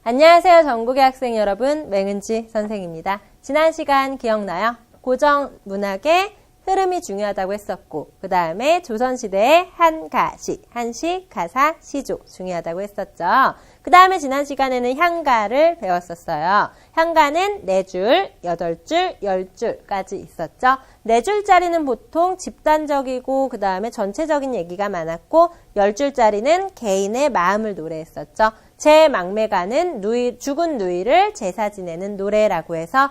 안녕하세요. 전국의 학생 여러분, 맹은지 선생입니다. 지난 시간 기억나요? 고정 문학의 흐름이 중요하다고 했었고, 그 다음에 조선시대의 한가시, 한시, 가사, 시조 중요하다고 했었죠. 그 다음에 지난 시간에는 향가를 배웠었어요. 향가는 4줄, 8줄, 10줄까지 있었죠. 4줄짜리는 보통 집단적이고 그 다음에 전체적인 얘기가 많았고 10줄짜리는 개인의 마음을 노래했었죠. 제 막매가는 죽은 누이를 제사 지내는 노래라고 해서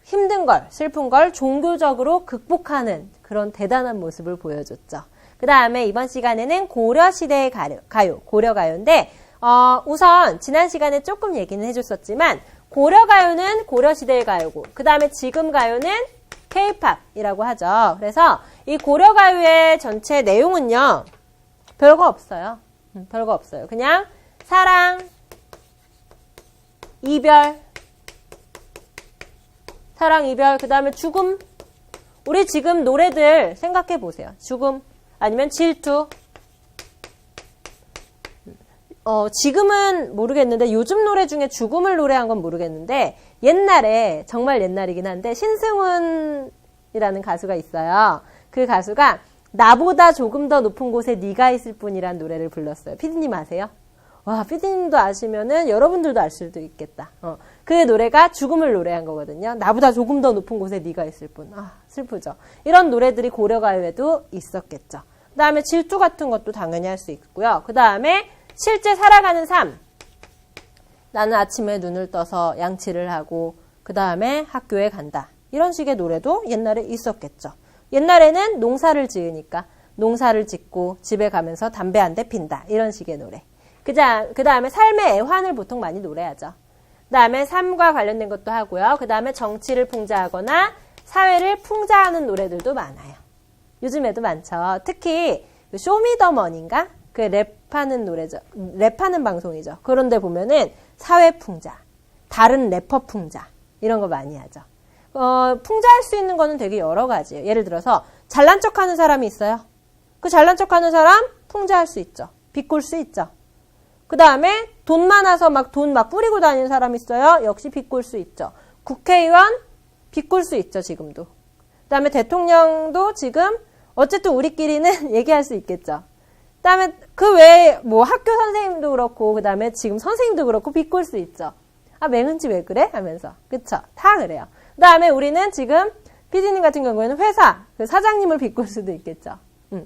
힘든 걸, 슬픈 걸 종교적으로 극복하는 그런 대단한 모습을 보여줬죠. 그 다음에 이번 시간에는 고려시대의 가요, 고려가요인데 우선 지난 시간에 조금 얘기는 해줬었지만 고려가요는 고려시대의 가요고 그 다음에 지금 가요는 K-팝이라고 하죠. 그래서 이 고려가요의 전체 내용은요. 별거 없어요. 별거 없어요. 그냥 사랑, 이별, 사랑, 이별, 그 다음에 죽음. 우리 지금 노래들 생각해 보세요. 죽음, 아니면 질투. 지금은 모르겠는데 요즘 노래 중에 죽음을 노래한 건 모르겠는데 옛날에, 정말 옛날이긴 한데 신승훈이라는 가수가 있어요. 그 가수가 나보다 조금 더 높은 곳에 네가 있을 뿐이란 노래를 불렀어요. 피디님 아세요? 와, 피디님도 아시면은 여러분들도 알 수도 있겠다. 그 노래가 죽음을 노래한 거거든요. 나보다 조금 더 높은 곳에 네가 있을 뿐. 아, 슬프죠. 이런 노래들이 고려가요에도 있었겠죠. 그 다음에 질투 같은 것도 당연히 할 수 있고요. 그 다음에 실제 살아가는 삶. 나는 아침에 눈을 떠서 양치를 하고 그 다음에 학교에 간다. 이런 식의 노래도 옛날에 있었겠죠. 옛날에는 농사를 지으니까 농사를 짓고 집에 가면서 담배 한 대 핀다. 이런 식의 노래. 그 다음에 삶의 애환을 보통 많이 노래하죠. 그 다음에 삶과 관련된 것도 하고요. 그 다음에 정치를 풍자하거나 사회를 풍자하는 노래들도 많아요. 요즘에도 많죠. 특히 쇼미더머니인가? 그 랩하는 노래죠. 랩하는 방송이죠. 그런데 보면은 사회 풍자, 다른 래퍼 풍자 이런 거 많이 하죠. 풍자할 수 있는 거는 되게 여러 가지예요. 예를 들어서 잘난 척하는 사람이 있어요. 그 잘난 척하는 사람 풍자할 수 있죠. 비꼴 수 있죠. 그 다음에 돈 많아서 돈 뿌리고 다니는 사람 있어요. 역시 비꼴 수 있죠. 국회의원 비꼴 수 있죠. 지금도. 그 다음에 대통령도 지금 어쨌든 우리끼리는 얘기할 수 있겠죠. 그 다음에 그 외에 학교 선생님도 그렇고 그 다음에 지금 선생님도 그렇고 비꼴 수 있죠. 아, 맹은지 왜 그래? 하면서. 그쵸? 다 그래요. 그 다음에 우리는 지금 피디님 같은 경우에는 회사 그 사장님을 비꼴 수도 있겠죠.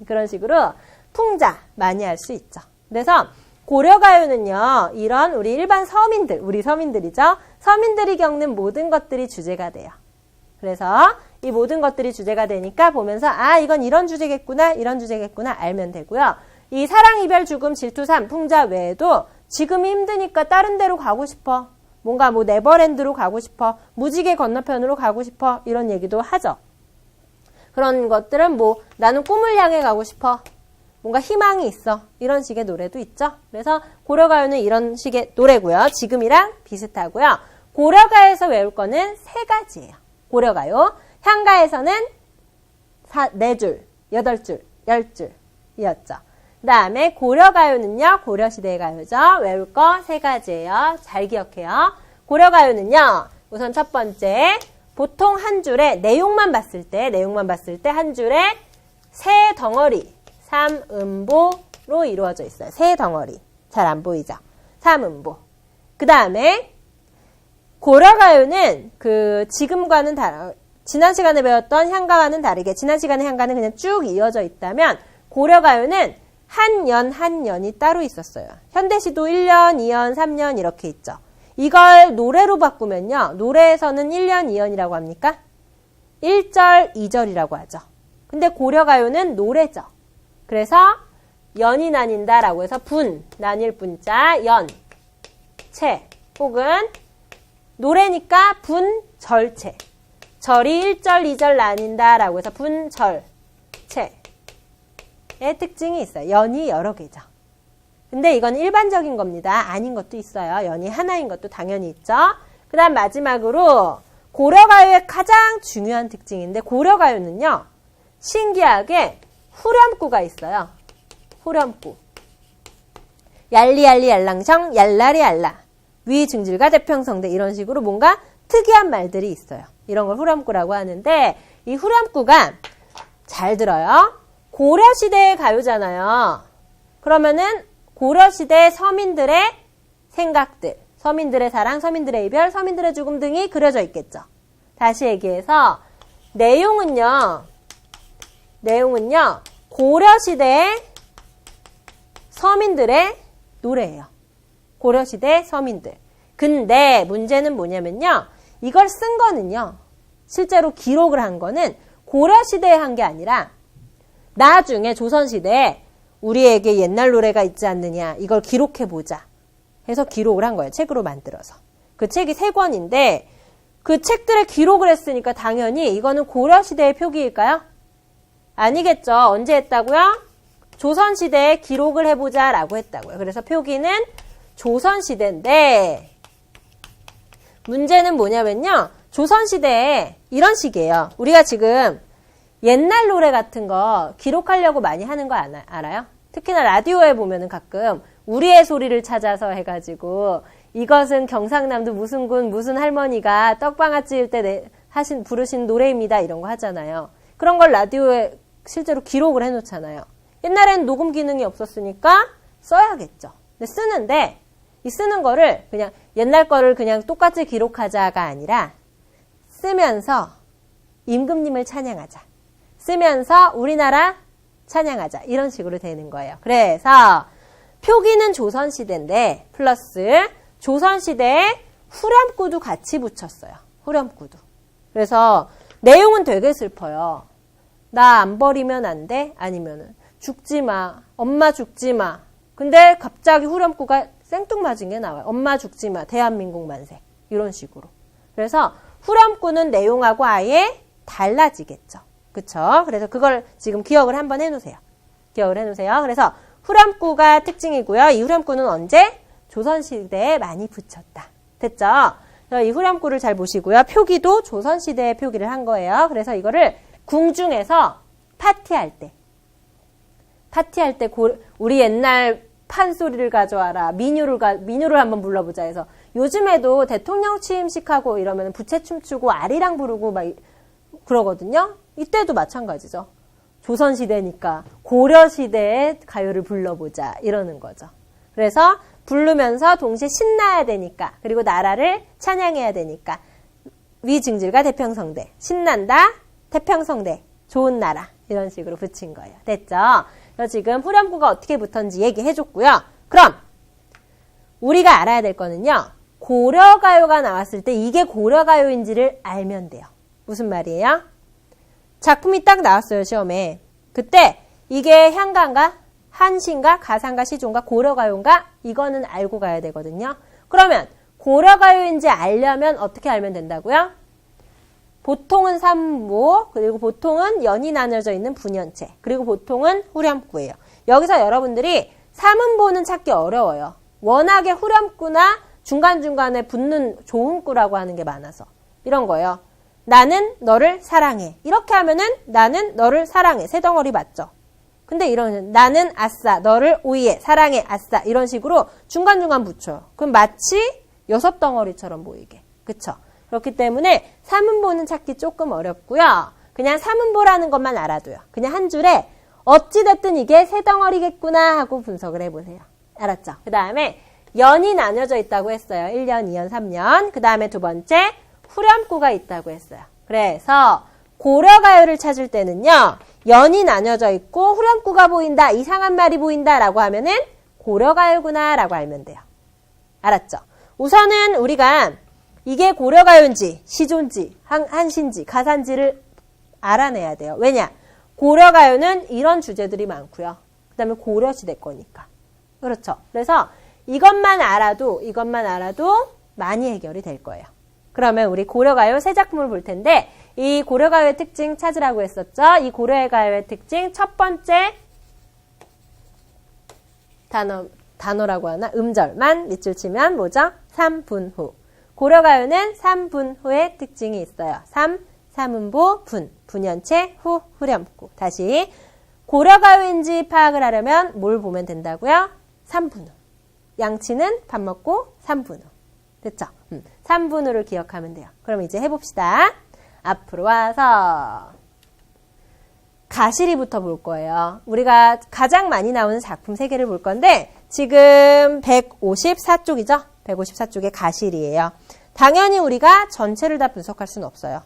그런 식으로 풍자 많이 할 수 있죠. 그래서 고려가요는요, 이런 우리 일반 서민들, 우리 서민들이죠. 서민들이 겪는 모든 것들이 주제가 돼요. 그래서 이 모든 것들이 주제가 되니까 보면서 이건 이런 주제겠구나, 이런 주제겠구나 알면 되고요. 이 사랑, 이별, 죽음, 질투, 삶, 풍자 외에도 지금이 힘드니까 다른 데로 가고 싶어. 뭔가 네버랜드로 가고 싶어. 무지개 건너편으로 가고 싶어. 이런 얘기도 하죠. 그런 것들은 나는 꿈을 향해 가고 싶어. 뭔가 희망이 있어. 이런 식의 노래도 있죠. 그래서 고려가요는 이런 식의 노래고요. 지금이랑 비슷하고요. 고려가요에서 외울 거는 3가지예요. 고려가요. 향가에서는 4줄, 8줄, 10줄이었죠. 그 다음에 고려가요는요. 고려시대의 가요죠. 외울 거 3가지예요. 잘 기억해요. 고려가요는요. 우선 첫 번째 보통 한 줄에 내용만 봤을 때 한 줄에 세 덩어리 3음보로 이루어져 있어요. 세 덩어리. 잘 안 보이죠? 3음보. 그 다음에 고려가요는 지금과는 지난 시간에 배웠던 향가와는 다르게 지난 시간의 향가는 그냥 쭉 이어져 있다면 고려가요는 한 년이 따로 있었어요. 현대시도 1년, 2년, 3년 이렇게 있죠. 이걸 노래로 바꾸면요. 노래에서는 1년, 2년이라고 합니까? 1절, 2절이라고 하죠. 근데 고려가요는 노래죠. 그래서 연이 나뉜다라고 해서 나뉠 분자, 채 혹은 노래니까 절채. 절이 1절, 2절 나뉜다라고 해서 채의 특징이 있어요. 연이 여러 개죠. 근데 이건 일반적인 겁니다. 아닌 것도 있어요. 연이 하나인 것도 당연히 있죠. 그 다음 마지막으로 고려가요의 가장 중요한 특징인데 고려가요는요. 신기하게 후렴구가 있어요. 후렴구. 얄리얄리 얄랑성 얄라리 얄라 위증질과 대평성대 이런 식으로 뭔가 특이한 말들이 있어요. 이런 걸 후렴구라고 하는데 이 후렴구가 잘 들어요. 고려시대의 가요잖아요. 그러면은 고려시대 서민들의 생각들, 서민들의 사랑, 서민들의 이별, 서민들의 죽음 등이 그려져 있겠죠. 다시 얘기해서 내용은요. 고려시대의 서민들의 노래예요. 고려시대 서민들. 근데 문제는 뭐냐면요. 이걸 쓴 거는요. 실제로 기록을 한 거는 고려시대에 한 게 아니라 나중에 조선시대에 우리에게 옛날 노래가 있지 않느냐. 이걸 기록해보자. 해서 기록을 한 거예요. 책으로 만들어서. 그 책이 3권인데 그 책들의 기록을 했으니까 당연히 이거는 고려시대의 표기일까요? 아니겠죠. 언제 했다고요? 조선시대에 기록을 해보자 라고 했다고요. 그래서 표기는 조선시대인데 문제는 뭐냐면요. 조선시대에 이런 식이에요. 우리가 지금 옛날 노래 같은 거 기록하려고 많이 하는 거 알아요? 특히나 라디오에 보면은 가끔 우리의 소리를 찾아서 해가지고 이것은 경상남도 무슨 군 무슨 할머니가 떡방아 찌을 때 부르신 노래입니다. 이런 거 하잖아요. 그런 걸 라디오에 실제로 기록을 해놓잖아요. 옛날에는 녹음 기능이 없었으니까 써야겠죠. 근데 쓰는데 이 쓰는 거를 그냥 옛날 거를 그냥 똑같이 기록하자가 아니라 쓰면서 임금님을 찬양하자. 쓰면서 우리나라 찬양하자. 이런 식으로 되는 거예요. 그래서 표기는 조선시대인데 플러스 조선시대에 후렴구도 같이 붙였어요. 후렴구도. 그래서 내용은 되게 슬퍼요. 나 안 버리면 안 돼? 아니면은 죽지 마. 엄마 죽지 마. 근데 갑자기 후렴구가 생뚱맞은 게 나와요. 엄마 죽지 마. 대한민국 만세. 이런 식으로. 그래서 후렴구는 내용하고 아예 달라지겠죠. 그쵸? 그래서 그걸 지금 기억을 한번 해놓으세요. 기억을 해놓으세요. 그래서 후렴구가 특징이고요. 이 후렴구는 언제? 조선시대에 많이 붙였다. 됐죠? 이 후렴구를 잘 보시고요. 표기도 조선시대에 표기를 한 거예요. 그래서 이거를 궁중에서 파티할 때 우리 옛날 판소리를 가져와라. 민요를 한번 불러보자 해서 요즘에도 대통령 취임식하고 이러면 부채 춤추고 아리랑 부르고 막 그러거든요. 이때도 마찬가지죠. 조선시대니까 고려시대의 가요를 불러보자 이러는 거죠. 그래서 부르면서 동시에 신나야 되니까 그리고 나라를 찬양해야 되니까 위증질과 대평성대 신난다 대평성대 좋은 나라 이런 식으로 붙인 거예요. 됐죠? 그래서 지금 후렴구가 어떻게 붙었는지 얘기해줬고요. 그럼 우리가 알아야 될 거는요. 고려가요가 나왔을 때 이게 고려가요인지를 알면 돼요. 무슨 말이에요? 작품이 딱 나왔어요. 시험에. 그때 이게 향가인가? 한시인가? 가상가? 시조인가? 고려가요인가? 이거는 알고 가야 되거든요. 그러면 고려가요인지 알려면 어떻게 알면 된다고요? 보통은 삼보, 그리고 보통은 연이 나눠져 있는 분연체, 그리고 보통은 후렴구예요. 여기서 여러분들이 삼음보는 찾기 어려워요. 워낙에 후렴구나 중간중간에 붙는 조음구라고 하는 게 많아서. 이런 거예요. 나는 너를 사랑해. 이렇게 하면은 나는 너를 사랑해. 세 덩어리 맞죠? 근데 이런 나는 아싸, 너를 오이해, 사랑해, 아싸 이런 식으로 중간중간 붙여요. 그럼 마치 6덩어리처럼 보이게. 그쵸? 그렇기 때문에 삼음보는 찾기 조금 어렵고요. 그냥 삼음보라는 것만 알아둬요. 그냥 한 줄에 어찌됐든 이게 세 덩어리겠구나 하고 분석을 해보세요. 알았죠? 그 다음에 연이 나뉘어져 있다고 했어요. 1년, 2년, 3년. 그 다음에 두 번째 후렴구가 있다고 했어요. 그래서 고려가요를 찾을 때는요. 연이 나뉘어져 있고 후렴구가 보인다. 이상한 말이 보인다 라고 하면은 고려가요구나 라고 알면 돼요. 알았죠? 우선은 우리가 이게 고려가요인지 시조인지 한시인지 가사인지를 알아내야 돼요. 왜냐? 고려가요는 이런 주제들이 많고요. 그 다음에 고려시대 거니까. 그렇죠? 그래서 이것만 알아도 많이 해결이 될 거예요. 그러면 우리 고려가요 세 작품을 볼 텐데 이 고려가요의 특징 찾으라고 했었죠? 이 고려가요의 특징 첫 번째 단어라고 하나? 음절만 밑줄 치면 뭐죠? 삼분후. 고려가요는 삼분후의 특징이 있어요. 삼음보, 분연체, 후렴구. 다시 고려가요인지 파악을 하려면 뭘 보면 된다고요? 삼분후. 양치는 밥 먹고 삼분후. 됐죠? 3분으로 기억하면 돼요. 그럼 이제 해봅시다. 앞으로 와서 가시리부터 볼 거예요. 우리가 가장 많이 나오는 작품 3개를 볼 건데 지금 154쪽이죠? 154쪽에 가시리예요. 당연히 우리가 전체를 다 분석할 수는 없어요.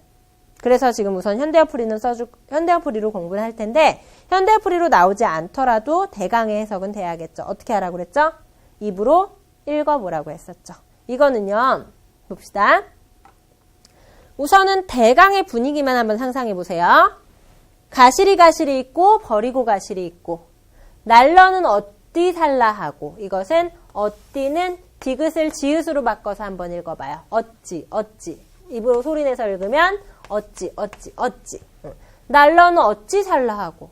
그래서 지금 우선 현대어풀이로 공부를 할 텐데 현대어풀이로 나오지 않더라도 대강의 해석은 돼야겠죠. 어떻게 하라고 그랬죠? 입으로 읽어보라고 했었죠. 이거는요. 봅시다. 우선은 대강의 분위기만 한번 상상해 보세요. 가시리 있고 버리고 가시리 있고 날러는 어띠 살라하고 이것은 어띠는 디귿을 지읒으로 바꿔서 한번 읽어봐요. 어찌 입으로 소리내서 읽으면 어찌 날러는 어찌 살라하고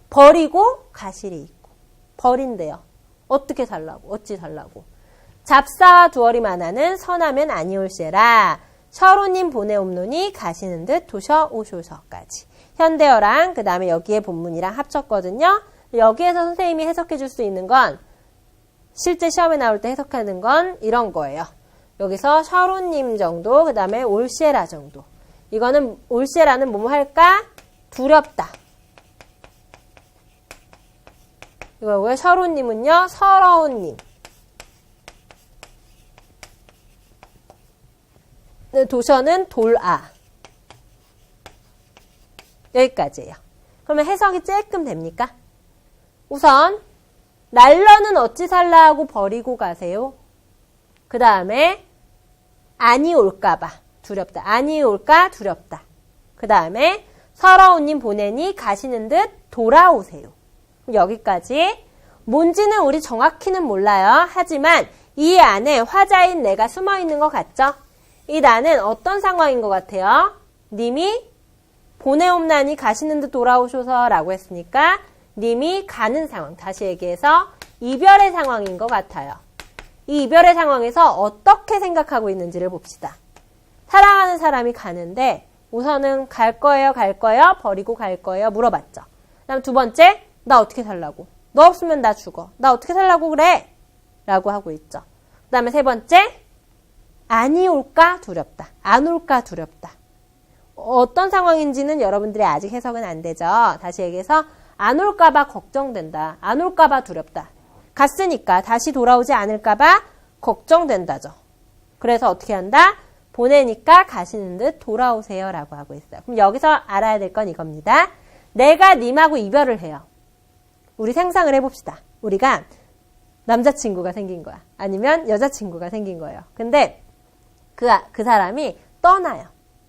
버리고 가시리 있고 버린대요. 어떻게 살라고 어찌 살라고 잡사와 두어리 만하는 선하면 아니올세라 셔로님 보내옵노니 가시는 듯 도셔오쇼서까지 현대어랑 그 다음에 여기에 본문이랑 합쳤거든요. 여기에서 선생님이 해석해 줄 수 있는 건 실제 시험에 나올 때 해석하는 건 이런 거예요. 여기서 셔로님 정도 그 다음에 올세라 정도 이거는 올세라는 뭐뭐 할까? 두렵다. 이거고요. 셔로님은요. 서러운 님 도셔는 돌아. 여기까지예요. 그러면 해석이 조금 됩니까? 우선 날러는 어찌 살라 하고 버리고 가세요. 그 다음에 아니 올까봐 두렵다. 아니 올까 두렵다. 그 다음에 서러운 님 보내니 가시는 듯 돌아오세요. 여기까지. 뭔지는 우리 정확히는 몰라요. 하지만 이 안에 화자인 내가 숨어 있는 것 같죠? 이 나는 어떤 상황인 것 같아요? 님이 보내옵나니 가시는 듯 돌아오셔서 라고 했으니까 님이 가는 상황, 다시 얘기해서 이별의 상황인 것 같아요. 이 이별의 상황에서 어떻게 생각하고 있는지를 봅시다. 사랑하는 사람이 가는데 우선은 갈 거예요, 버리고 갈 거예요 물어봤죠. 그 다음 두 번째, 나 어떻게 살라고? 너 없으면 나 죽어. 나 어떻게 살라고 그래? 라고 하고 있죠. 그 다음에 세 번째, 아니 올까 두렵다. 안 올까 두렵다. 어떤 상황인지는 여러분들이 아직 해석은 안 되죠. 다시 얘기해서 안 올까봐 걱정된다. 안 올까봐 두렵다. 갔으니까 다시 돌아오지 않을까봐 걱정된다죠. 그래서 어떻게 한다? 보내니까 가시는 듯 돌아오세요 라고 하고 있어요. 그럼 여기서 알아야 될 건 이겁니다. 내가 님하고 이별을 해요. 우리 상상을 해봅시다. 우리가 남자친구가 생긴 거야. 아니면 여자친구가 생긴 거예요. 근데 그 사람이 떠나요.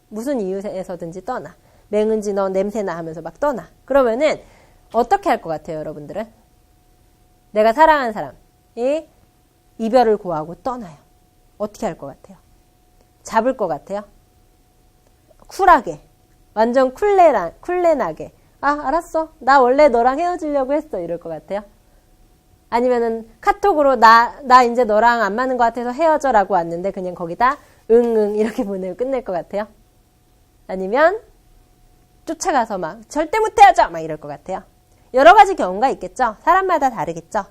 무슨 이유에서든지 떠나. 맹은지 너 냄새나 하면서 막 떠나. 그러면은 어떻게 할 것 같아요, 여러분들은? 내가 사랑하는 사람이 이별을 고하고 떠나요. 어떻게 할 것 같아요? 잡을 것 같아요? 쿨하게. 완전 쿨레나게. 아, 알았어. 나 원래 너랑 헤어지려고 했어. 이럴 것 같아요? 아니면은 카톡으로 나 이제 너랑 안 맞는 것 같아서 헤어져라고 왔는데 그냥 거기다 응 이렇게 보내고 끝낼 것 같아요? 아니면 쫓아가서 막 절대 못 헤어져 막 이럴 것 같아요? 여러 가지 경우가 있겠죠? 사람마다 다르겠죠?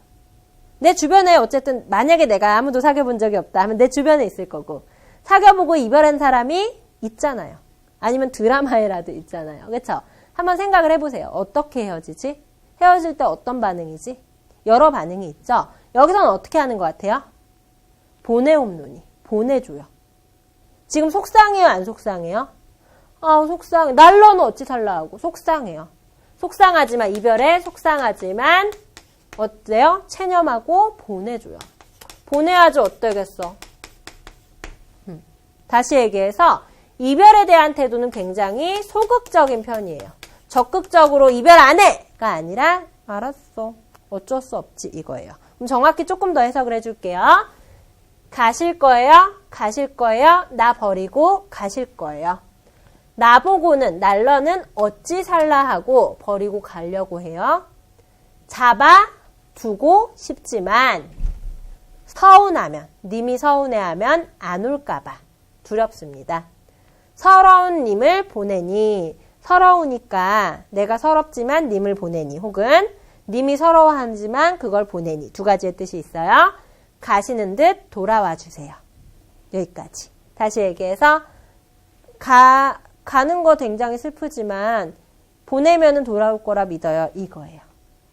내 주변에 어쨌든 만약에 내가 아무도 사귀어본 적이 없다 하면 내 주변에 있을 거고 사귀어보고 이별한 사람이 있잖아요. 아니면 드라마에라도 있잖아요. 그렇죠? 한번 생각을 해보세요. 어떻게 헤어지지? 헤어질 때 어떤 반응이지? 여러 반응이 있죠? 여기서는 어떻게 하는 것 같아요? 보내옵노니. 보내줘요. 지금 속상해요? 안 속상해요? 아, 속상해. 날로는 어찌 살라 하고 속상해요. 속상하지만 이별에 속상하지만 어때요? 체념하고 보내줘요. 보내야지 어떠겠어? 다시 얘기해서 이별에 대한 태도는 굉장히 소극적인 편이에요. 적극적으로 이별 안 해가 아니라 알았어. 어쩔 수 없지 이거예요. 그럼 정확히 조금 더 해석을 해줄게요. 가실 거예요. 나 버리고 가실 거예요. 나보고는 날러는 어찌 살라 하고 버리고 가려고 해요. 잡아 두고 싶지만 서운하면 님이 서운해하면 안 올까봐 두렵습니다. 서러운 님을 보내니 서러우니까 내가 서럽지만 님을 보내니 혹은 님이 서러워하지만 그걸 보내니 두 가지의 뜻이 있어요. 가시는 듯 돌아와 주세요. 여기까지. 다시 얘기해서 가는 거 굉장히 슬프지만 보내면은 돌아올 거라 믿어요. 이거예요.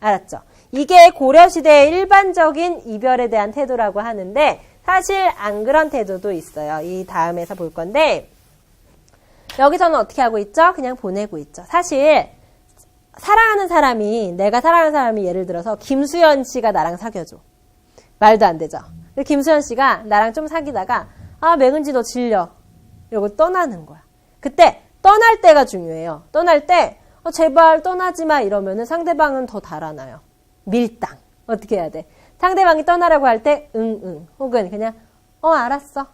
알았죠? 이게 고려시대의 일반적인 이별에 대한 태도라고 하는데 사실 안 그런 태도도 있어요. 이 다음에서 볼 건데 여기서는 어떻게 하고 있죠? 그냥 보내고 있죠. 사실 내가 사랑하는 사람이 예를 들어서 김수현 씨가 나랑 사귀어줘. 말도 안 되죠. 근데 김수현 씨가 나랑 좀 사귀다가 맥은지 너 질려. 이러고 떠나는 거야. 그때 떠날 때가 중요해요. 떠날 때 제발 떠나지 마 이러면은 상대방은 더 달아나요. 밀당. 어떻게 해야 돼? 상대방이 떠나라고 할 때 응. 혹은 그냥 알았어.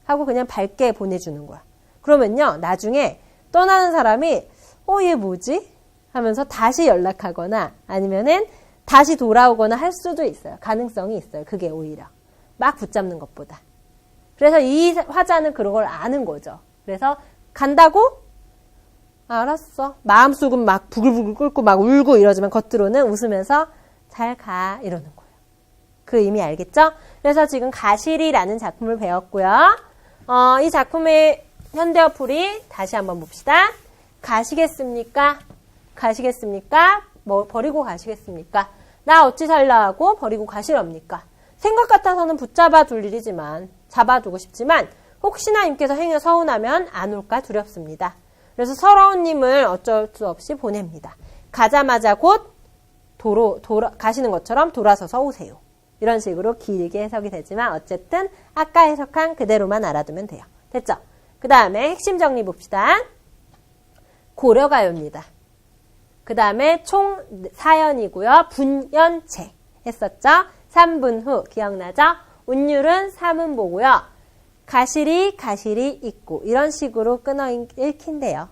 하고 그냥 밝게 보내주는 거야. 그러면요. 나중에 떠나는 사람이 얘 뭐지? 하면서 다시 연락하거나 아니면은 다시 돌아오거나 할 수도 있어요. 가능성이 있어요. 그게 오히려. 막 붙잡는 것보다. 그래서 이 화자는 그런 걸 아는 거죠. 그래서 간다고? 알았어. 마음속은 막 부글부글 끓고 막 울고 이러지만 겉으로는 웃으면서 잘 가 이러는 거예요. 그 의미 알겠죠? 그래서 지금 가시리라는 작품을 배웠고요. 이 작품의 현대어풀이 다시 한번 봅시다. 가시겠습니까? 가시겠습니까? 버리고 가시겠습니까? 나 어찌 살라 하고 버리고 가시렵니까? 생각 같아서는 붙잡아 둘 일이지만 잡아두고 싶지만 혹시나 님께서 행여 서운하면 안 올까 두렵습니다. 그래서 서러운 님을 어쩔 수 없이 보냅니다. 가자마자 곧 가시는 것처럼 돌아서서 오세요. 이런 식으로 길게 해석이 되지만 어쨌든 아까 해석한 그대로만 알아두면 돼요. 됐죠? 그 다음에 핵심 정리 봅시다. 고려가요입니다. 그 다음에 총 4연이고요. 분연체 했었죠? 3분 후 기억나죠? 운율은 3음보고요. 가시리 있고 이런 식으로 끊어 읽힌대요.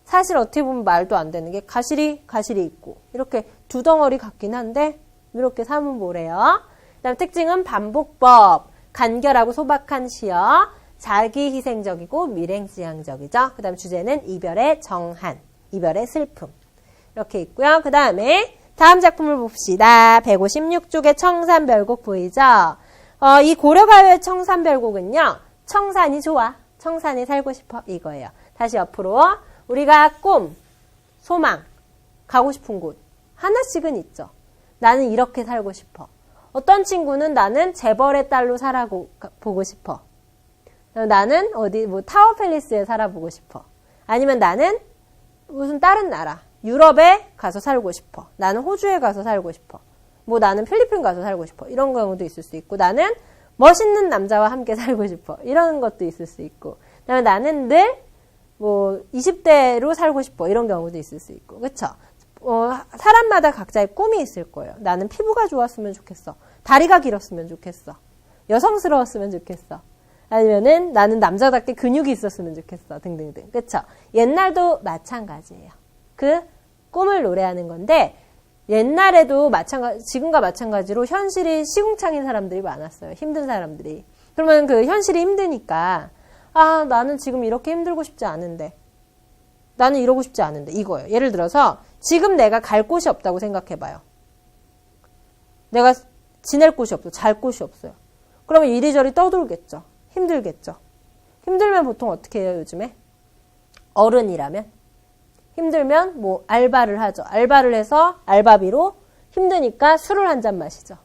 사실 어떻게 보면 말도 안 되는 게 가시리 있고 이렇게 두 덩어리 같긴 한데 이렇게 3음보래요. 그 다음 특징은 반복법, 간결하고 소박한 시어, 자기희생적이고 밀행지향적이죠. 그 다음 주제는 이별의 정한, 이별의 슬픔 이렇게 있고요. 그 다음에 다음 작품을 봅시다. 156쪽의 청산별곡 보이죠? 이 고려가요의 청산별곡은요. 청산이 좋아. 청산에 살고 싶어. 이거예요. 다시 옆으로 우리가 꿈, 소망, 가고 싶은 곳 하나씩은 있죠. 나는 이렇게 살고 싶어. 어떤 친구는 나는 재벌의 딸로 살아보고 싶어. 나는 타워 팰리스에 살아보고 싶어. 아니면 나는 무슨 다른 나라, 유럽에 가서 살고 싶어. 나는 호주에 가서 살고 싶어. 나는 필리핀 가서 살고 싶어. 이런 경우도 있을 수 있고, 나는 멋있는 남자와 함께 살고 싶어. 이런 것도 있을 수 있고, 그다음에 나는 늘 20대로 살고 싶어. 이런 경우도 있을 수 있고, 그쵸? 사람마다 각자의 꿈이 있을 거예요. 나는 피부가 좋았으면 좋겠어. 다리가 길었으면 좋겠어. 여성스러웠으면 좋겠어. 아니면은 나는 남자답게 근육이 있었으면 좋겠어. 등등등. 그쵸? 옛날도 마찬가지예요. 그 꿈을 노래하는 건데, 옛날에도 지금과 마찬가지로 현실이 시궁창인 사람들이 많았어요. 힘든 사람들이. 그러면 그 현실이 힘드니까, 나는 지금 이렇게 힘들고 싶지 않은데, 나는 이러고 싶지 않은데, 이거예요. 예를 들어서, 지금 내가 갈 곳이 없다고 생각해봐요. 내가 지낼 곳이 없어. 잘 곳이 없어요. 그러면 이리저리 떠돌겠죠. 힘들겠죠. 힘들면 보통 어떻게 해요, 요즘에? 어른이라면? 힘들면 알바를 하죠. 알바를 해서 알바비로 힘드니까 술을 한 잔 마시죠.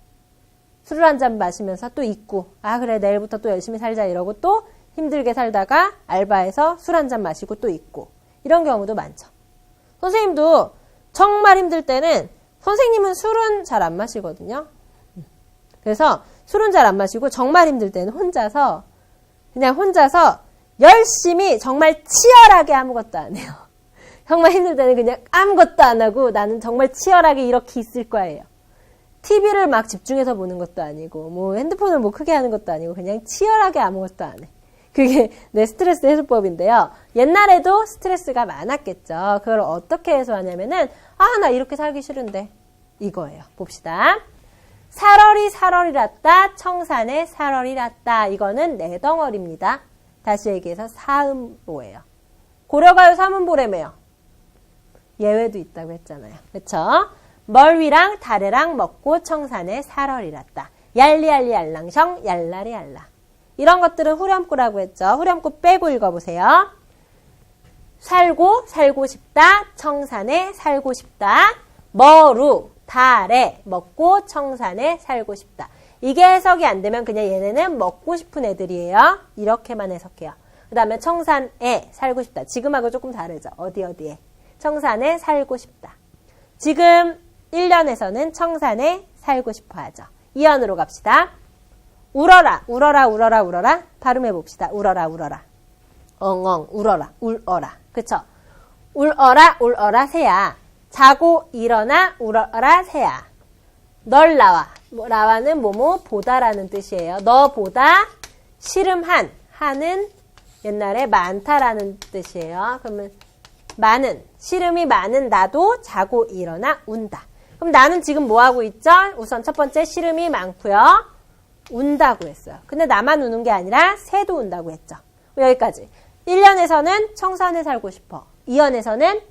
술을 한 잔 마시면서 또 잊고 그래 내일부터 또 열심히 살자 이러고 또 힘들게 살다가 알바해서 술 한 잔 마시고 또 잊고 이런 경우도 많죠. 선생님도 정말 힘들 때는 선생님은 술은 잘 안 마시거든요. 그래서 술은 잘 안 마시고 정말 힘들 때는 그냥 혼자서 열심히 정말 치열하게 아무것도 안 해요. 정말 힘들 때는 그냥 아무것도 안 하고 나는 정말 치열하게 이렇게 있을 거예요. TV를 막 집중해서 보는 것도 아니고 핸드폰을 크게 하는 것도 아니고 그냥 치열하게 아무것도 안 해. 그게 내 스트레스 해소법인데요. 옛날에도 스트레스가 많았겠죠. 그걸 어떻게 해소하냐면은 나 이렇게 살기 싫은데 이거예요. 봅시다. 살얼이랐다. 청산에 살얼이랐다. 이거는 네 덩어리입니다. 다시 얘기해서 4음보예요. 고려가요 3음보래매요. 예외도 있다고 했잖아요. 그쵸? 멀위랑 다래랑 먹고 청산에 살얼이랐다. 얄리얄리 알랑성 얄라리 알라. 이런 것들은 후렴구라고 했죠. 후렴구 빼고 읽어보세요. 살고 싶다. 청산에 살고 싶다. 머루 달에 먹고 청산에 살고 싶다. 이게 해석이 안 되면 그냥 얘네는 먹고 싶은 애들이에요. 이렇게만 해석해요. 그 다음에 청산에 살고 싶다. 지금하고 조금 다르죠. 어디에. 청산에 살고 싶다. 지금 1년에서는 청산에 살고 싶어 하죠. 2연으로 갑시다. 울어라. 발음해 봅시다. 울어라. 엉엉 울어라. 그쵸? 울어라 새야. 자고 일어나 울어라 새야. 널 나와. 나와는 뭐뭐 보다라는 뜻이에요. 너보다 씨름한. 한은 옛날에 많다라는 뜻이에요. 그러면 많은, 씨름이 많은 나도 자고 일어나 운다. 그럼 나는 지금 뭐 하고 있죠? 우선 첫 번째 씨름이 많고요. 운다고 했어요. 근데 나만 우는 게 아니라 새도 운다고 했죠. 여기까지. 1년에서는 청산에 살고 싶어. 2년에서는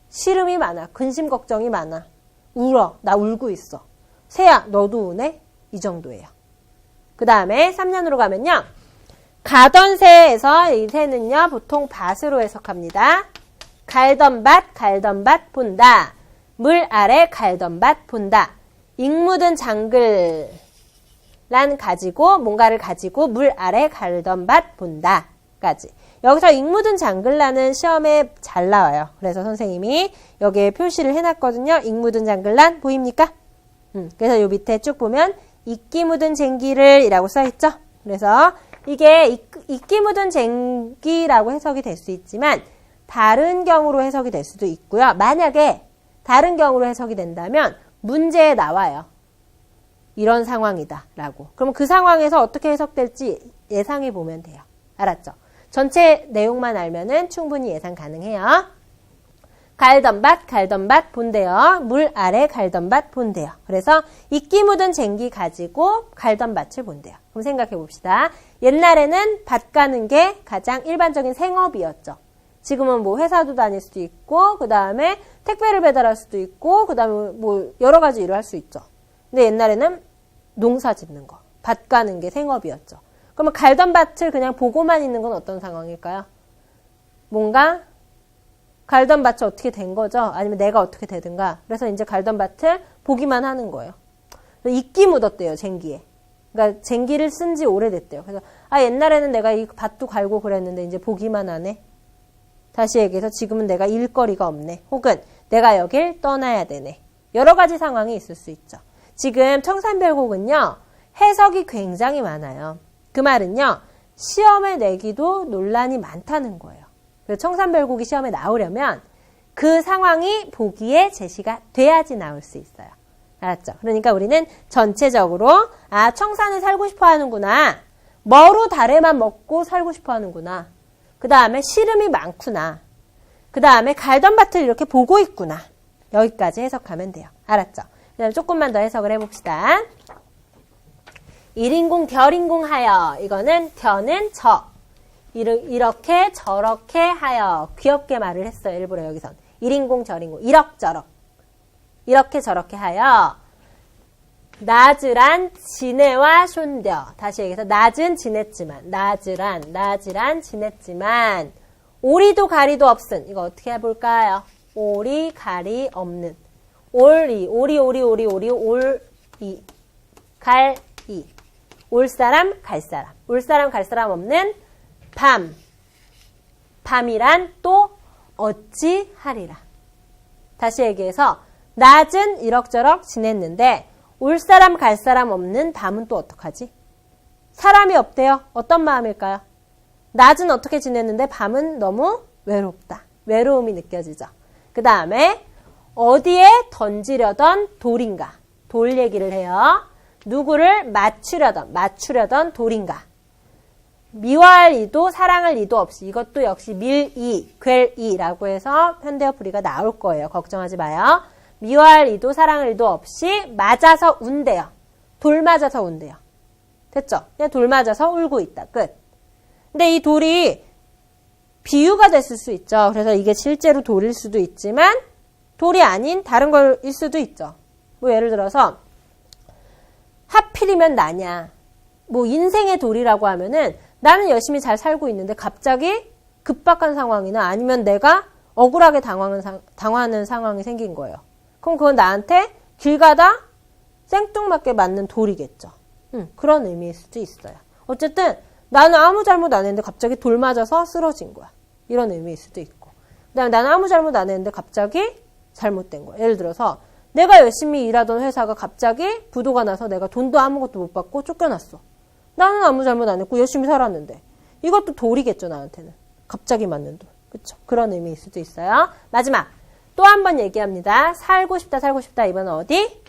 씨름이 많아. 근심 걱정이 많아. 울어. 나 울고 있어. 새야, 너도 우네? 이 정도예요. 그 다음에 3년으로 가면요. 가던 새에서 이 새는요, 보통 밭으로 해석합니다. 갈던 밭 본다. 물 아래 갈던 밭 본다. 익묻은 장글 가지고 뭔가를 가지고 물 아래 갈던 밭 본다. 까지. 여기서 익묻은 장글란은 시험에 잘 나와요. 그래서 선생님이 여기에 표시를 해놨거든요. 익묻은 장글란 보입니까? 그래서 요 밑에 쭉 보면 이끼 묻은 쟁기를 이라고 써있죠. 그래서 이게 이끼 묻은 쟁기라고 해석이 될 수 있지만 다른 경우로 해석이 될 수도 있고요. 만약에 다른 경우로 해석이 된다면 문제에 나와요. 이런 상황이다 라고. 그럼 그 상황에서 어떻게 해석될지 예상해 보면 돼요. 알았죠? 전체 내용만 알면은 충분히 예상 가능해요. 갈던 밭 본대요. 물 아래 갈던 밭 본대요. 그래서 이끼 묻은 쟁기 가지고 갈던 밭을 본대요. 그럼 생각해 봅시다. 옛날에는 밭 가는 게 가장 일반적인 생업이었죠. 지금은 뭐 회사도 다닐 수도 있고, 그 다음에 택배를 배달할 수도 있고, 그 다음에 뭐 여러 가지 일을 할 수 있죠. 근데 옛날에는 농사 짓는 거, 밭 가는 게 생업이었죠. 그러면 갈던 밭을 그냥 보고만 있는 건 어떤 상황일까요? 뭔가 갈던 밭이 어떻게 된 거죠? 아니면 내가 어떻게 되든가. 그래서 이제 갈던 밭을 보기만 하는 거예요. 이끼 묻었대요, 쟁기에. 그러니까 쟁기를 쓴 지 오래됐대요. 그래서 옛날에는 내가 이 밭도 갈고 그랬는데 이제 보기만 하네. 다시 얘기해서 지금은 내가 일거리가 없네. 혹은 내가 여길 떠나야 되네. 여러 가지 상황이 있을 수 있죠. 지금 청산별곡은요. 해석이 굉장히 많아요. 그 말은요. 시험에 내기도 논란이 많다는 거예요. 그래서 청산별곡이 시험에 나오려면 그 상황이 보기에 제시가 돼야지 나올 수 있어요. 알았죠? 그러니까 우리는 전체적으로 청산에 살고 싶어 하는구나. 머루 다래만 먹고 살고 싶어 하는구나. 그 다음에 씨름이 많구나. 그 다음에 갈던 밭을 이렇게 보고 있구나. 여기까지 해석하면 돼요. 알았죠? 그다음 조금만 더 해석을 해봅시다. 일인공 덜인공 하여. 이거는 덜은 저. 이렇게 저렇게 하여. 귀엽게 말을 했어요. 일부러 여기선. 일인공 덜인공. 이럭저럭. 이렇게 저렇게 하여. 나즈란 지네와 숀뎌. 다시 얘기해서 낮은 지냈지만. 나즈란 지냈지만. 오리도 가리도 없은. 이거 어떻게 해볼까요? 오리 가리 없는. 오리 갈이. 올 사람 갈 사람. 올 사람 갈 사람 없는 밤이란 또 어찌하리라. 다시 얘기해서 낮은 이럭저럭 지냈는데 올 사람 갈 사람 없는 밤은 또 어떡하지? 사람이 없대요. 어떤 마음일까요? 낮은 어떻게 지냈는데 밤은 너무 외롭다. 외로움이 느껴지죠. 그 다음에 어디에 던지려던 돌인가. 돌 얘기를 해요. 누구를 맞추려던 돌인가. 미워할 이도 사랑할 이도 없이. 이것도 역시 밀이, 괸이라고 해서 현대어 풀이가 나올 거예요. 걱정하지 마요. 미워할 이도 사랑할 이도 없이 맞아서 운대요. 돌 맞아서 운대요. 됐죠? 그냥 돌 맞아서 울고 있다. 끝. 근데 이 돌이 비유가 됐을 수 있죠. 그래서 이게 실제로 돌일 수도 있지만 돌이 아닌 다른 걸일 수도 있죠. 뭐 예를 들어서 하필이면 나냐. 뭐 인생의 도리라고 하면은 나는 열심히 잘 살고 있는데 갑자기 급박한 상황이나 아니면 내가 억울하게 당하는 상황이 생긴 거예요. 그럼 그건 나한테 길 가다 생뚱맞게 맞는 돌이겠죠. 그런 의미일 수도 있어요. 어쨌든 나는 아무 잘못 안 했는데 갑자기 돌 맞아서 쓰러진 거야. 이런 의미일 수도 있고. 그다음에 나는 아무 잘못 안 했는데 갑자기 잘못된 거야. 예를 들어서 내가 열심히 일하던 회사가 갑자기 부도가 나서 내가 돈도 아무것도 못 받고 쫓겨났어. 나는 아무 잘못 안 했고 열심히 살았는데. 이것도 돌이겠죠, 나한테는. 갑자기 맞는 돌. 그쵸? 그런 의미일 수도 있어요. 마지막. 또 한 번 얘기합니다. 살고 싶다, 살고 싶다. 이번엔 어디?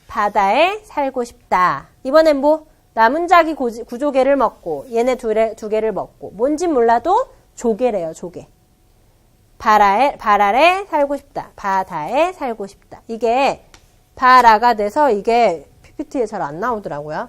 바다에 살고 싶다. 이번엔 뭐? 나문자기 구조개를 먹고 얘네 두 개를 먹고 뭔진 몰라도 조개래요. 조개. 발 아래 살고 싶다. 바다에 살고 싶다. 이게 바라가 돼서 이게 PPT에 잘 안 나오더라고요.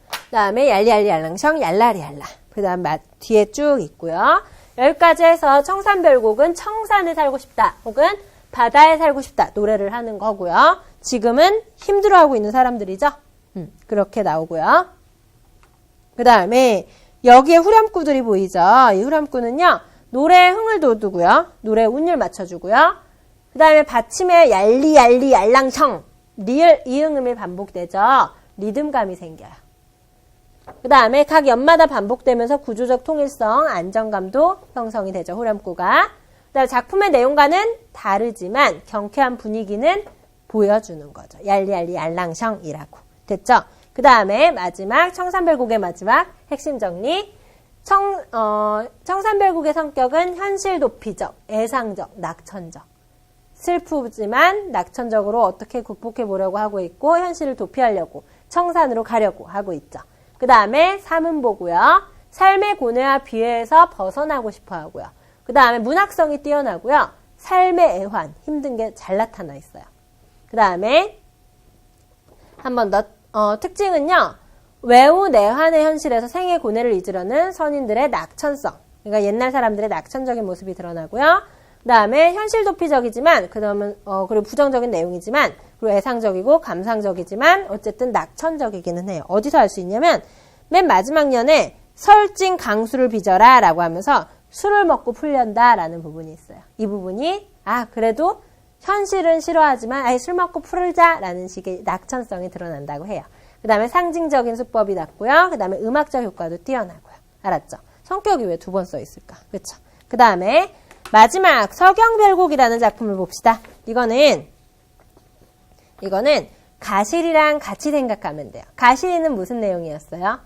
그 다음에 얄리얄리 얄랑성 얄라리얄라. 그 다음 뒤에 쭉 있고요. 여기까지 해서 청산별곡은 청산에 살고 싶다 혹은 바다에 살고 싶다 노래를 하는 거고요. 지금은 힘들어하고 있는 사람들이죠. 그렇게 나오고요. 그 다음에 여기에 후렴구들이 보이죠. 이 후렴구는요. 노래에 흥을 돋우고요. 노래에 운율 맞춰주고요. 그 다음에 받침에 얄리얄리 얄랑청 리을 이응음이 반복되죠. 리듬감이 생겨요. 그 다음에 각 연마다 반복되면서 구조적 통일성, 안정감도 형성이 되죠. 후렴구가. 그 다음에 작품의 내용과는 다르지만 경쾌한 분위기는 보여주는 거죠. 얄리얄리 얄랑성이라고. 됐죠? 그 다음에 마지막 청산별곡의 마지막 핵심 정리. 청산별곡의 성격은 현실 도피적, 애상적, 낙천적. 슬프지만 낙천적으로 어떻게 극복해 보려고 하고 있고 현실을 도피하려고 청산으로 가려고 하고 있죠. 그 다음에 삼음보고요. 삶의 고뇌와 비애에서 벗어나고 싶어 하고요. 그 다음에 문학성이 뛰어나고요. 삶의 애환, 힘든 게 잘 나타나 있어요. 그 다음에 한 번 더 특징은요. 외우 내환의 현실에서 생의 고뇌를 잊으려는 선인들의 낙천성. 그러니까 옛날 사람들의 낙천적인 모습이 드러나고요. 그 다음에 현실 도피적이지만 그리고 부정적인 내용이지만 그리고 애상적이고 감상적이지만 어쨌든 낙천적이기는 해요. 어디서 알 수 있냐면 맨 마지막 년에 설진 강수를 빚어라 라고 하면서 술을 먹고 풀련다 라는 부분이 있어요. 이 부분이 그래도 현실은 싫어하지만 술 먹고 풀자 라는 식의 낙천성이 드러난다고 해요. 그 다음에 상징적인 수법이 낮고요. 그 다음에 음악적 효과도 뛰어나고요. 알았죠? 성격이 왜 두 번 써 있을까? 그렇죠? 그 다음에 마지막 서경별곡이라는 작품을 봅시다. 이거는 가실이랑 같이 생각하면 돼요. 가실이는 무슨 내용이었어요?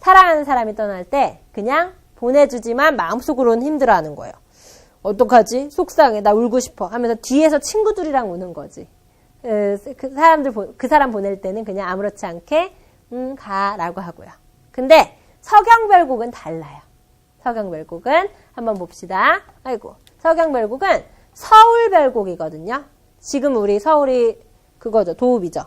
사랑하는 사람이 떠날 때 그냥 보내주지만 마음속으로는 힘들어하는 거예요. 어떡하지? 속상해. 나 울고 싶어. 하면서 뒤에서 친구들이랑 우는 거지. 그 사람 보낼 때는 그냥 아무렇지 않게 가라고 하고요. 근데 서경별곡은 달라요. 서경별곡은 한번 봅시다. 서경별곡은 서울별곡이거든요. 지금 우리 서울이 그거죠. 도읍이죠.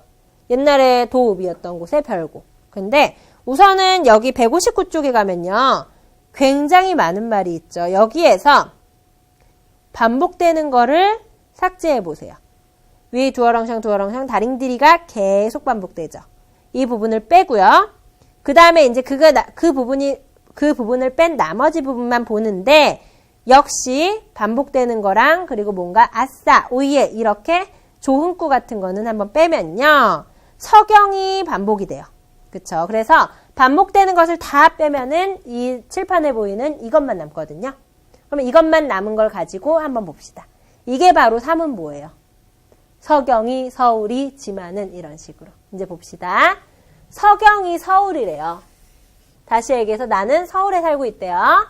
옛날에 도읍이었던 곳의 별곡. 근데 우선은 여기 159쪽에 가면요. 굉장히 많은 말이 있죠. 여기에서 반복되는 거를 삭제해 보세요. 위 두어렁샹 다링디리가 계속 반복되죠. 이 부분을 빼고요. 그 다음에 이제 그 부분을 뺀 나머지 부분만 보는데 역시 반복되는 거랑 그리고 뭔가 아싸, 오예 이렇게 조흥구 같은 거는 한번 빼면요. 서경이 반복이 돼요. 그쵸? 그래서 반복되는 것을 다 빼면은 이 칠판에 보이는 이것만 남거든요. 그러면 이것만 남은 걸 가지고 한번 봅시다. 이게 바로 삼음보예요. 서경이, 서울이, 지만은 이런 식으로. 이제 봅시다. 서경이 서울이래요. 다시 얘기해서 나는 서울에 살고 있대요.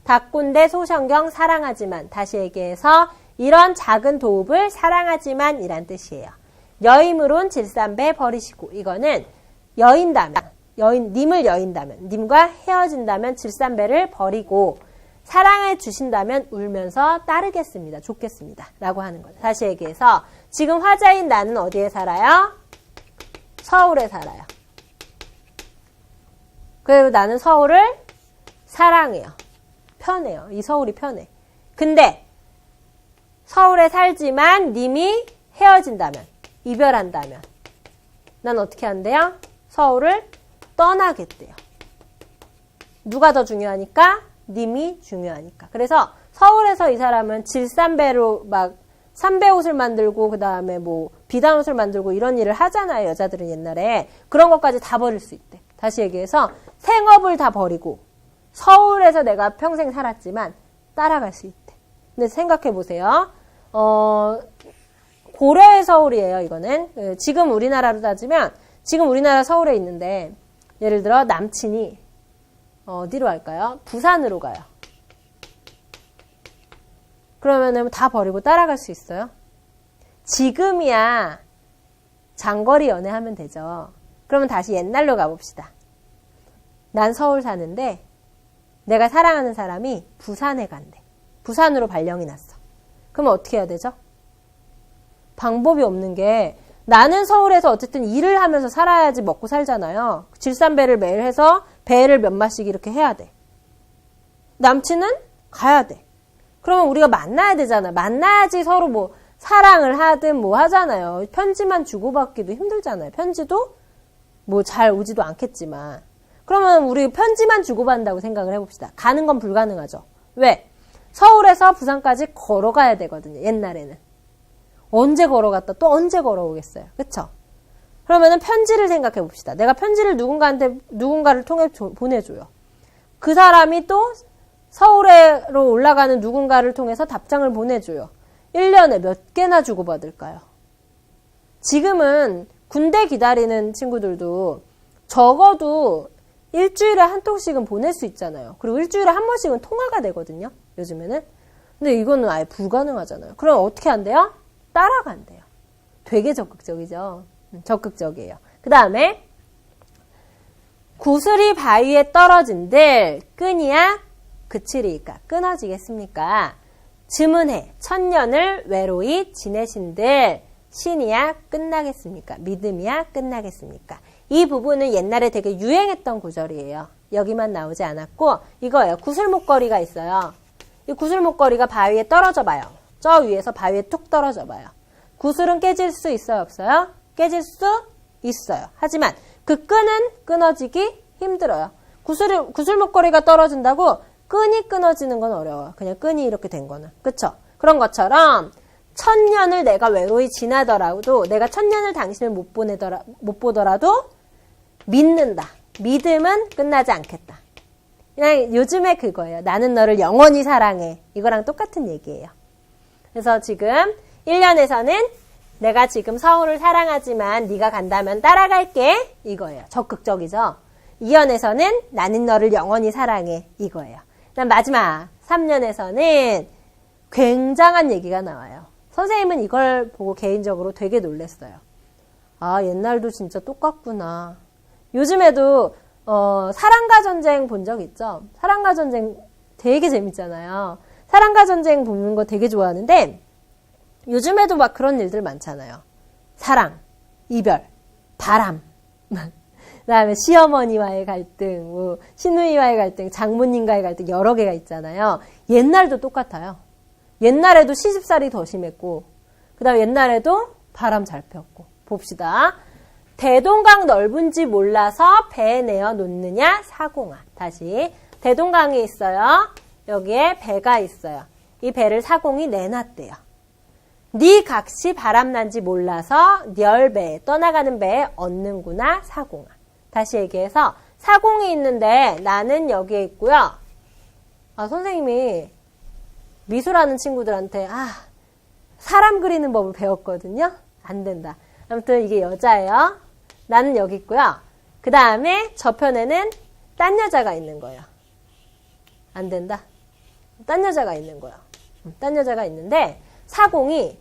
닭군대 소성경 사랑하지만 다시 얘기해서 이런 작은 도읍을 사랑하지만 이란 뜻이에요. 여임으론 질삼배 버리시고 이거는 님을 여인다면 님과 헤어진다면 질삼배를 버리고 사랑해 주신다면 울면서 따르겠습니다. 좋겠습니다. 라고 하는 거죠. 다시 얘기해서 지금 화자인 나는 어디에 살아요? 서울에 살아요. 그리고 나는 서울을 사랑해요. 편해요. 이 서울이 편해. 근데 서울에 살지만 님이 헤어진다면, 이별한다면 난 어떻게 한대요? 서울을 떠나겠대요. 누가 더 중요하니까? 님이 중요하니까. 그래서 서울에서 이 사람은 질산배로 막 삼배 옷을 만들고 그 다음에 뭐 비단 옷을 만들고 이런 일을 하잖아요. 여자들은 옛날에. 그런 것까지 다 버릴 수 있대. 다시 얘기해서 생업을 다 버리고 서울에서 내가 평생 살았지만 따라갈 수 있대. 근데 생각해 보세요. 고려의 서울이에요. 이거는. 지금 우리나라로 따지면 지금 우리나라 서울에 있는데 예를 들어 남친이 어디로 갈까요? 부산으로 가요. 그러면은 다 버리고 따라갈 수 있어요? 지금이야 장거리 연애하면 되죠. 그러면 다시 옛날로 가봅시다. 난 서울 사는데 내가 사랑하는 사람이 부산에 간대. 부산으로 발령이 났어. 그러면 어떻게 해야 되죠? 방법이 없는 게 나는 서울에서 어쨌든 일을 하면서 살아야지 먹고 살잖아요. 질산배를 매일 해서 배를 몇 마씩 이렇게 해야 돼. 남친은 가야 돼. 그러면 우리가 만나야 되잖아. 만나야지 서로 뭐 사랑을 하든 뭐 하잖아요. 편지만 주고받기도 힘들잖아요. 편지도 뭐 잘 오지도 않겠지만. 그러면 우리 편지만 주고받는다고 생각을 해봅시다. 가는 건 불가능하죠. 왜? 서울에서 부산까지 걸어가야 되거든요. 옛날에는. 언제 걸어갔다 또 언제 걸어오겠어요. 그쵸? 그러면은 편지를 생각해 봅시다. 내가 편지를 누군가를 통해 보내줘요. 그 사람이 또 서울로 올라가는 누군가를 통해서 답장을 보내줘요. 1년에 몇 개나 주고받을까요? 지금은 군대 기다리는 친구들도 적어도 일주일에 한 통씩은 보낼 수 있잖아요. 그리고 일주일에 한 번씩은 통화가 되거든요. 요즘에는. 근데 이거는 아예 불가능하잖아요. 그럼 어떻게 한대요? 따라간대요. 되게 적극적이죠. 적극적이에요. 그 다음에 구슬이 바위에 떨어진들 끈이야 그치리까 끊어지겠습니까? 즈문해 천년을 외로이 지내신들 신이야 끝나겠습니까? 믿음이야 끝나겠습니까? 이 부분은 옛날에 되게 유행했던 구절이에요. 여기만 나오지 않았고 이거예요. 구슬목걸이가 있어요. 이 구슬목걸이가 바위에 떨어져 봐요. 저 위에서 바위에 툭 떨어져 봐요. 구슬은 깨질 수 있어요? 없어요? 깨질 수 있어요. 하지만 그 끈은 끊어지기 힘들어요. 구슬목걸이가 떨어진다고 끈이 끊어지는 건 어려워요. 그냥 끈이 이렇게 된 거는. 그쵸? 그런 것처럼 천년을 내가 외로이 지나더라도 내가 천년을 당신을 못 보더라도 믿는다. 믿음은 끝나지 않겠다. 그냥 요즘에 그거예요. 나는 너를 영원히 사랑해. 이거랑 똑같은 얘기예요. 그래서 지금 1년에서는 내가 지금 서울을 사랑하지만 네가 간다면 따라갈게. 이거예요. 적극적이죠. 2년에서는 나는 너를 영원히 사랑해. 이거예요. 그다음 마지막 3년에서는 굉장한 얘기가 나와요. 선생님은 이걸 보고 개인적으로 되게 놀랐어요. 아, 옛날도 진짜 똑같구나. 요즘에도 사랑과 전쟁 본 적 있죠? 사랑과 전쟁 되게 재밌잖아요. 사랑과 전쟁 보는 거 되게 좋아하는데 요즘에도 막 그런 일들 많잖아요. 사랑, 이별, 바람, 그다음에 시어머니와의 갈등, 뭐 시누이와의 갈등, 장모님과의 갈등 여러 개가 있잖아요. 옛날도 똑같아요. 옛날에도 시집살이 더 심했고 그다음에 옛날에도 바람 잘 폈고. 봅시다. 대동강 넓은지 몰라서 배 내어 놓느냐 사공아. 다시 대동강이 있어요. 여기에 배가 있어요. 이 배를 사공이 내놨대요. 네 각시 바람난지 몰라서 널배 떠나가는 배에 얻는구나 사공아. 다시 얘기해서 사공이 있는데 나는 여기에 있고요. 아, 선생님이 미술하는 친구들한테 사람 그리는 법을 배웠거든요. 안 된다. 아무튼 이게 여자예요. 나는 여기 있고요. 그 다음에 저편에는 딴 여자가 있는 거예요. 안 된다. 딴 여자가 있는 거예요. 딴 여자가 있는데 사공이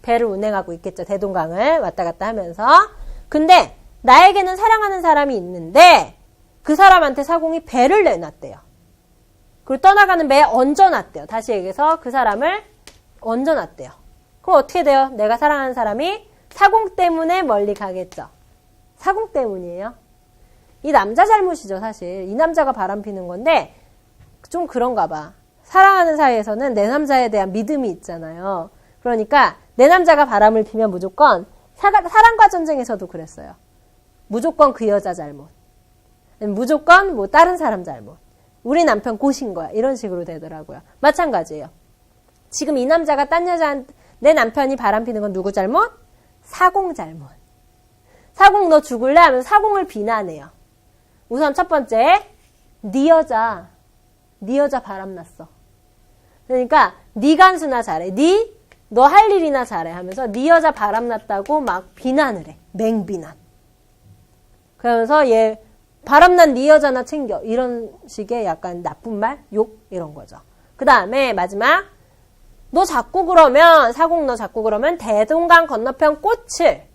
배를 운행하고 있겠죠. 대동강을 왔다 갔다 하면서. 근데 나에게는 사랑하는 사람이 있는데 그 사람한테 사공이 배를 내놨대요. 그리고 떠나가는 배에 얹어놨대요. 다시 얘기해서 그 사람을 얹어놨대요. 그럼 어떻게 돼요? 내가 사랑하는 사람이 사공 때문에 멀리 가겠죠. 사공 때문이에요. 이 남자 잘못이죠, 사실. 이 남자가 바람피는 건데 좀 그런가 봐. 사랑하는 사이에서는 내 남자에 대한 믿음이 있잖아요. 그러니까 내 남자가 바람을 피면 무조건 사랑과 전쟁에서도 그랬어요. 무조건 그 여자 잘못. 무조건 뭐 다른 사람 잘못. 우리 남편 꼬신 거야. 이런 식으로 되더라고요. 마찬가지예요. 지금 이 남자가 딴 여자한테 내 남편이 바람피는 건 누구 잘못? 사공 잘못. 사공 너 죽을래? 하면 사공을 비난해요. 우선 첫 번째, 네 여자 바람났어. 그러니까 네 간수나 잘해. 너 할 일이나 잘해 하면서 네 여자 바람났다고 막 비난을 해. 맹비난. 그러면서 얘 바람난 네 여자나 챙겨. 이런 식의 약간 나쁜 말, 욕 이런 거죠. 그 다음에 마지막 너 자꾸 그러면 대동강 건너편 꽃을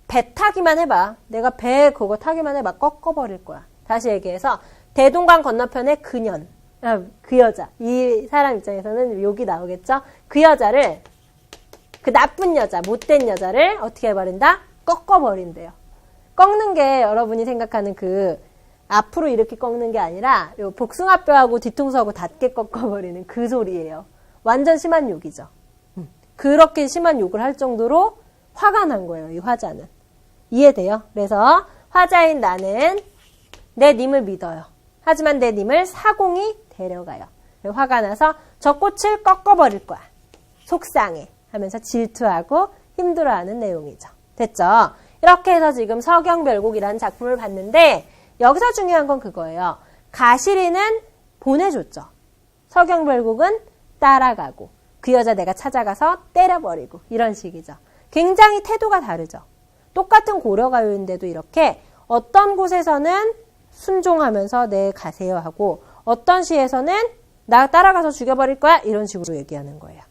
배 타기만 해봐. 내가 배 그거 타기만 해봐. 꺾어버릴 거야. 다시 얘기해서 대동강 건너편의 그 여자. 이 사람 입장에서는 욕이 나오겠죠. 그 여자를 그 나쁜 여자, 못된 여자를 어떻게 해버린다? 꺾어버린대요. 꺾는 게 여러분이 생각하는 그 앞으로 이렇게 꺾는 게 아니라 요 복숭아뼈하고 뒤통수하고 닿게 꺾어버리는 그 소리예요. 완전 심한 욕이죠. 그렇게 심한 욕을 할 정도로 화가 난 거예요. 이 화자는. 이해돼요? 그래서 화자인 나는 내 님을 믿어요. 하지만 내 님을 사공이 데려가요. 화가 나서 저 꽃을 꺾어버릴 거야. 속상해 하면서 질투하고 힘들어하는 내용이죠. 됐죠? 이렇게 해서 지금 서경별곡이라는 작품을 봤는데 여기서 중요한 건 그거예요. 가시리는 보내줬죠. 서경별곡은 따라가고 그 여자 내가 찾아가서 때려버리고 이런 식이죠. 굉장히 태도가 다르죠. 똑같은 고려가요인데도 이렇게 어떤 곳에서는 순종하면서 네 가세요 하고 어떤 시에서는 나 따라가서 죽여버릴 거야 이런 식으로 얘기하는 거예요.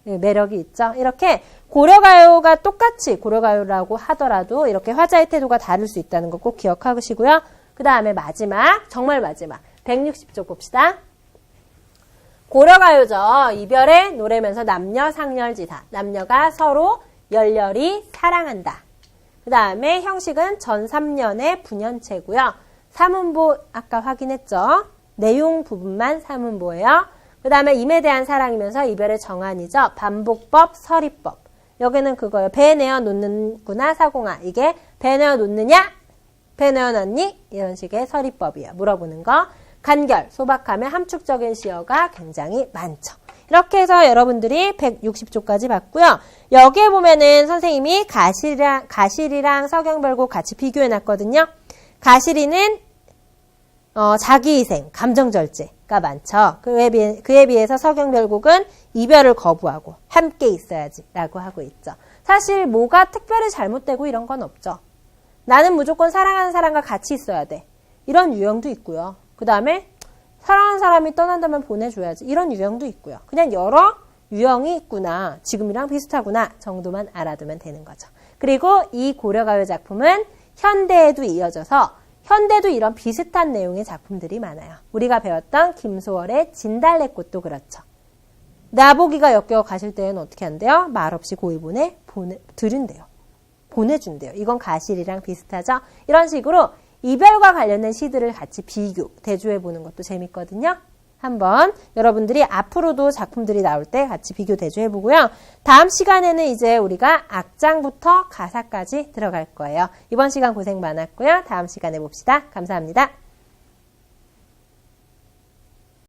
매력이 있죠. 이렇게 고려가요가 똑같이 고려가요라고 하더라도 이렇게 화자의 태도가 다를 수 있다는 거 꼭 기억하시고요. 그 다음에 마지막, 정말 마지막 160쪽 봅시다. 고려가요죠. 이별의 노래면서 남녀 상렬지사. 남녀가 서로 열렬히 사랑한다. 그 다음에 형식은 전3년의 분연체고요. 사문보 아까 확인했죠. 내용 부분만 사문보예요. 그 다음에 임에 대한 사랑이면서 이별의 정한이죠. 반복법, 서리법. 여기는 그거예요. 배 내어 놓는구나 사공아. 이게 배 내어 놓느냐? 배 내어 놨니? 이런 식의 서리법이에요. 물어보는 거. 간결, 소박하며 함축적인 시어가 굉장히 많죠. 이렇게 해서 여러분들이 160조까지 봤고요. 여기에 보면은 선생님이 가시리랑 서경별곡 같이 비교해 놨거든요. 가시리는 자기희생, 감정절제가 많죠. 그에 비해서 서경별곡은 이별을 거부하고 함께 있어야지 라고 하고 있죠. 사실 뭐가 특별히 잘못되고 이런 건 없죠. 나는 무조건 사랑하는 사람과 같이 있어야 돼. 이런 유형도 있고요. 그 다음에 사랑하는 사람이 떠난다면 보내줘야지. 이런 유형도 있고요. 그냥 여러 유형이 있구나. 지금이랑 비슷하구나 정도만 알아두면 되는 거죠. 그리고 이 고려가요 작품은 현대에도 이어져서 현대도 이런 비슷한 내용의 작품들이 많아요. 우리가 배웠던 김소월의 진달래꽃도 그렇죠. 나보기가 역겨워 가실 때는 어떻게 한대요? 말없이 고이 드린대요. 보내준대요. 이건 가실이랑 비슷하죠? 이런 식으로 이별과 관련된 시들을 같이 비교, 대조해보는 것도 재밌거든요. 한번 여러분들이 앞으로도 작품들이 나올 때 같이 비교, 대조해보고요. 다음 시간에는 이제 우리가 악장부터 가사까지 들어갈 거예요. 이번 시간 고생 많았고요. 다음 시간에 봅시다. 감사합니다.